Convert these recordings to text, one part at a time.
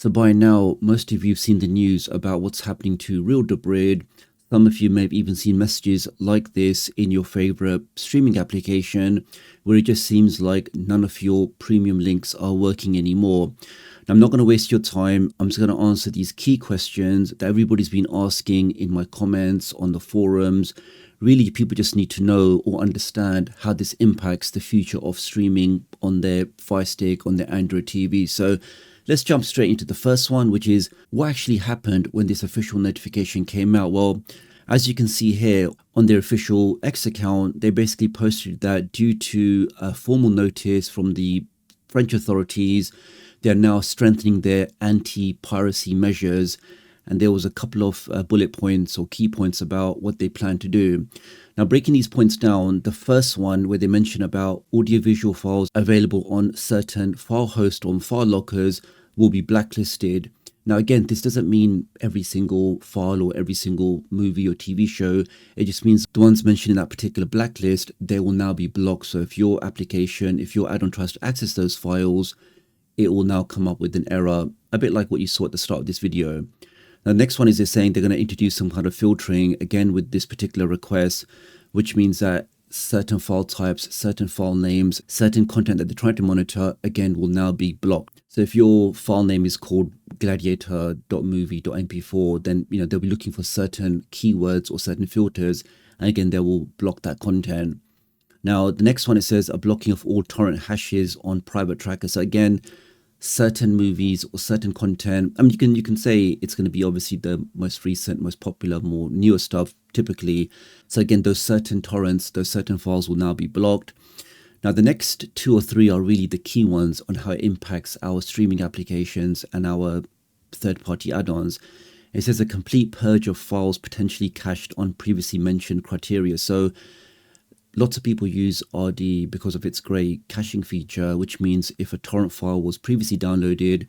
So by now, most of you have seen the news about what's happening to real Debrid. Some of you may have even seen messages like this in your favorite streaming application, where it just seems like none of your premium links are working anymore. Now, I'm not going to waste your time. I'm just going to answer these key questions that everybody's been asking in my comments on the forums. Really, people just need to know or understand how this impacts the future of streaming on their Fire Stick, on their Android TV. So let's jump straight into the first one, which is what actually happened when this official notification came out. Well, as you can see here on their official X account, they basically posted that due to a formal notice from the French authorities, they're now strengthening their anti-piracy measures. And there was a couple of bullet points or key points about what they plan to do. Now, breaking these points down, the first one where they mention about audiovisual files available on certain file hosts or file lockers will be blacklisted. Now, again, this doesn't mean every single file or every single movie or TV show. It just means the ones mentioned in that particular blacklist, they will now be blocked. So if your application, if your add-on tries to access those files, it will now come up with an error, a bit like what you saw at the start of this video. Now, the next one is they're saying they're going to introduce some kind of filtering, again, with this particular request, which means that certain file types, certain file names, certain content that they're trying to monitor, again, will now be blocked. So if your file name is called gladiator.movie.mp4, then, they'll be looking for certain keywords or certain filters. And again, they will block that content. Now, the next one, it says a blocking of all torrent hashes on private trackers. So again, certain movies or certain content. I mean, you can say it's going to be obviously the most recent, most popular, more newer stuff typically. So again, those certain torrents, those certain files will now be blocked. Now, the next 2 or 3 are really the key ones on how it impacts our streaming applications and our third-party add-ons. It says a complete purge of files potentially cached on previously mentioned criteria. So lots of people use RD because of its great caching feature, which means if a torrent file was previously downloaded,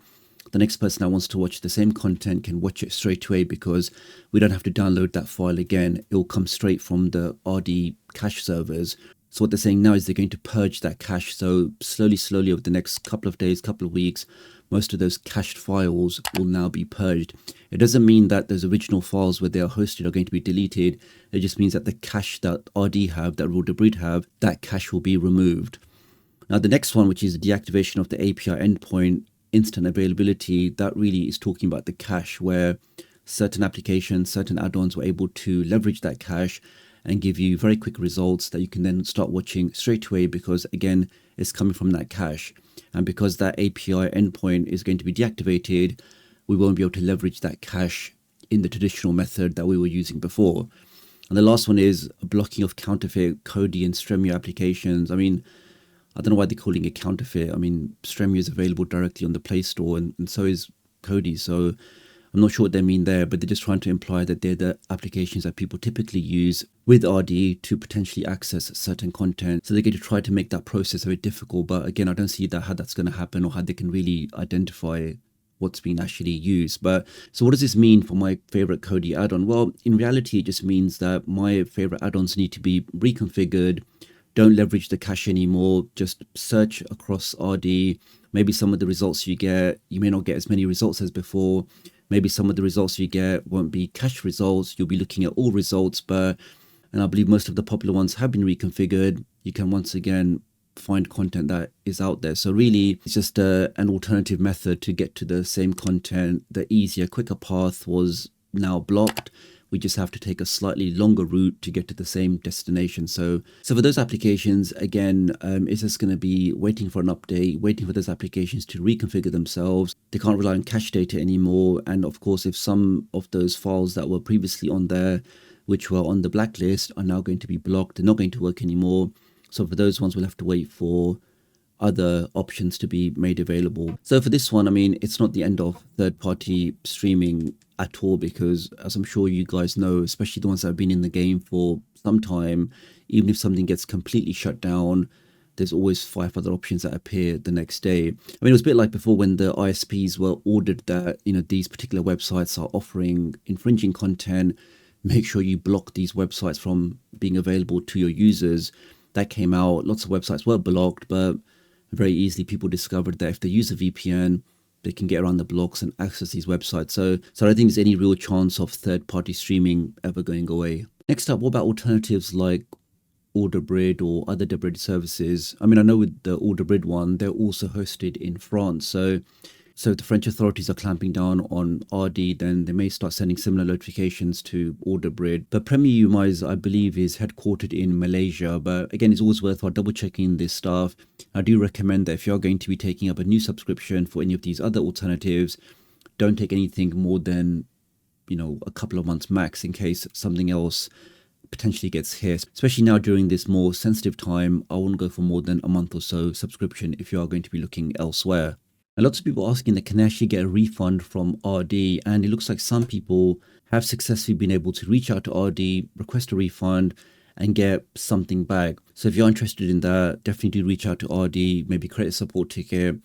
the next person that wants to watch the same content can watch it straight away because we don't have to download that file again. It will come straight from the RD cache servers. So what they're saying now is they're going to purge that cache. So slowly over the next couple of days, couple of weeks, most of those cached files will now be purged. It doesn't mean that those original files where they are hosted are going to be deleted. It just means that the cache that RD have, that Real Debrid have, that cache will be removed. Now, the next one, which is the deactivation of the API endpoint instant availability, that really is talking about the cache where certain applications, certain add-ons were able to leverage that cache and give you very quick results that you can then start watching straight away because, again, it's coming from that cache. And because that API endpoint is going to be deactivated, we won't be able to leverage that cache in the traditional method that we were using before. And the last one is a blocking of counterfeit Kodi and Stremio applications. I mean, I don't know why they're calling it counterfeit. I mean, Stremio is available directly on the Play Store and so is Kodi. So I'm not sure what they mean there, but they're just trying to imply that they're the applications that people typically use with RD to potentially access certain content. So they're going to try to make that process very difficult. But again, I don't see how that's going to happen or how they can really identify what's being actually used. But so what does this mean for my favorite Kodi add-on? Well, in reality, it just means that my favorite add-ons need to be reconfigured. Don't leverage the cache anymore. Just search across RD. Maybe some of the results you may not get as many results as before. Maybe some of the results you get won't be cache results. You'll be looking at all results, and I believe most of the popular ones have been reconfigured. You can once again find content that is out there. So really, it's just an alternative method to get to the same content. The easier, quicker path was now blocked. We just have to take a slightly longer route to get to the same destination. So for those applications, again, it's just going to be waiting for an update, waiting for those applications to reconfigure themselves. They can't rely on cache data anymore. And of course, if some of those files that were previously on there, which were on the blacklist, are now going to be blocked, they're not going to work anymore. So for those ones, we'll have to wait for other options to be made available. So for this one, I mean, it's not the end of third-party streaming at all, because as I'm sure you guys know, especially the ones that have been in the game for some time, even if something gets completely shut down, there's always 5 other options that appear the next day. I mean, it was a bit like before when the ISPs were ordered that, these particular websites are offering infringing content. Make sure you block these websites from being available to your users. That came out. Lots of websites were blocked, but very easily people discovered that if they use a VPN, they can get around the blocks and access these websites. So I don't think there's any real chance of third-party streaming ever going away. Next up, what about alternatives like Debrid or other Debrid services? I mean, I know with the Debrid one, they're also hosted in France. So if the French authorities are clamping down on RD, then they may start sending similar notifications to Debrid. But Premier UMIs, I believe, is headquartered in Malaysia. But again, it's always worthwhile double checking this stuff. I do recommend that if you're going to be taking up a new subscription for any of these other alternatives, don't take anything more than, a couple of months max, in case something else potentially gets hit. Especially now during this more sensitive time, I wouldn't go for more than a month or so subscription if you are going to be looking elsewhere. And lots of people asking that can they actually get a refund from RD, and it looks like some people have successfully been able to reach out to RD, request a refund, and get something back. So if you're interested in that, definitely do reach out to RD, maybe create a support ticket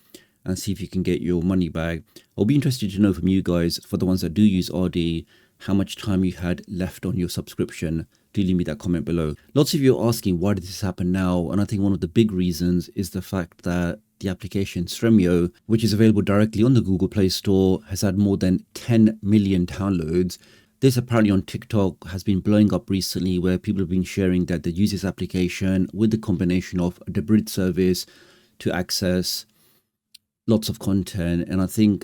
and see if you can get your money back. I'll be interested to know from you guys, for the ones that do use RD, how much time you had left on your subscription. Do leave me that comment below. Lots of you are asking, why did this happen now? And I think one of the big reasons is the fact that the application Stremio, which is available directly on the Google Play Store, has had more than 10 million downloads. This apparently on TikTok has been blowing up recently, where people have been sharing that they use this application with the combination of a Debrid service to access lots of content. And I think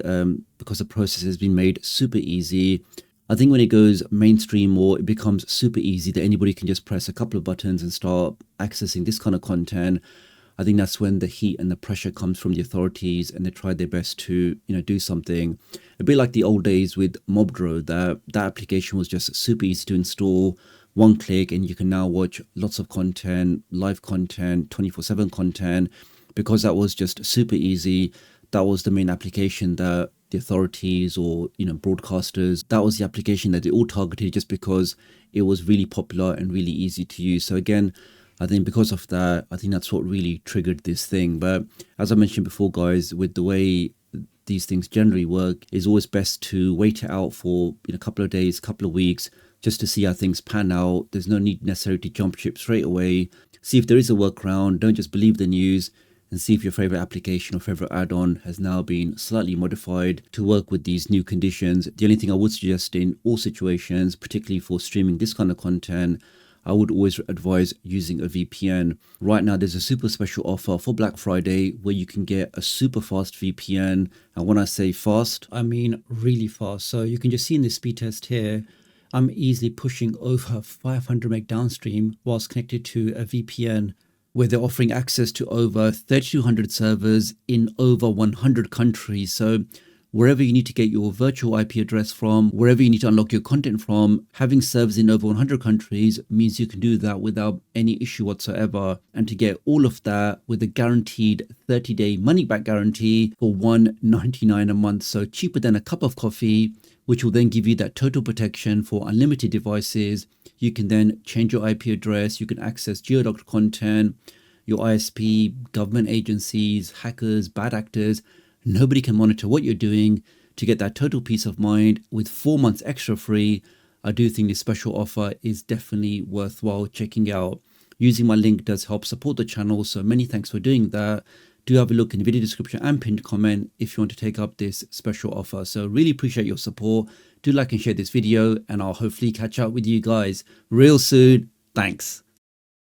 because the process has been made super easy, I think when it goes mainstream or it becomes super easy that anybody can just press a couple of buttons and start accessing this kind of content, I think that's when the heat and the pressure comes from the authorities, and they try their best to, do something. A bit like the old days with Mobdro, that application was just super easy to install, one click, and you can now watch lots of content, live content, 24/7 content, because that was just super easy. That was the main application that the authorities or broadcasters, that was the application that they all targeted, just because it was really popular and really easy to use. So again, I think because of that, I think that's what really triggered this thing. But as I mentioned before, guys, with the way these things generally work, it's always best to wait it out for a couple of days, couple of weeks, just to see how things pan out. There's no need necessarily to jump ship straight away. See if there is a workaround. Don't just believe the news, and see if your favorite application or favorite add-on has now been slightly modified to work with these new conditions. The only thing I would suggest in all situations, particularly for streaming this kind of content, I would always advise using a VPN. Right now, there's a super special offer for Black Friday where you can get a super fast VPN. And when I say fast, I mean really fast. So you can just see in the speed test here, I'm easily pushing over 500 meg downstream whilst connected to a VPN, where they're offering access to over 3,200 servers in over 100 countries. So wherever you need to get your virtual IP address from, wherever you need to unlock your content from, having servers in over 100 countries means you can do that without any issue whatsoever. And to get all of that with a guaranteed 30-day money-back guarantee for $1.99 a month, so cheaper than a cup of coffee, which will then give you that total protection for unlimited devices. You can then change your IP address, you can access geo-doctor content, your ISP, government agencies, hackers, bad actors. Nobody can monitor what you're doing. To get that total peace of mind with 4 months extra free, I do think this special offer is definitely worthwhile checking out. Using my link does help support the channel, so many thanks for doing that. Do have a look in the video description and pinned comment if you want to take up this special offer. So really appreciate your support. Do like and share this video, and I'll hopefully catch up with you guys real soon. Thanks.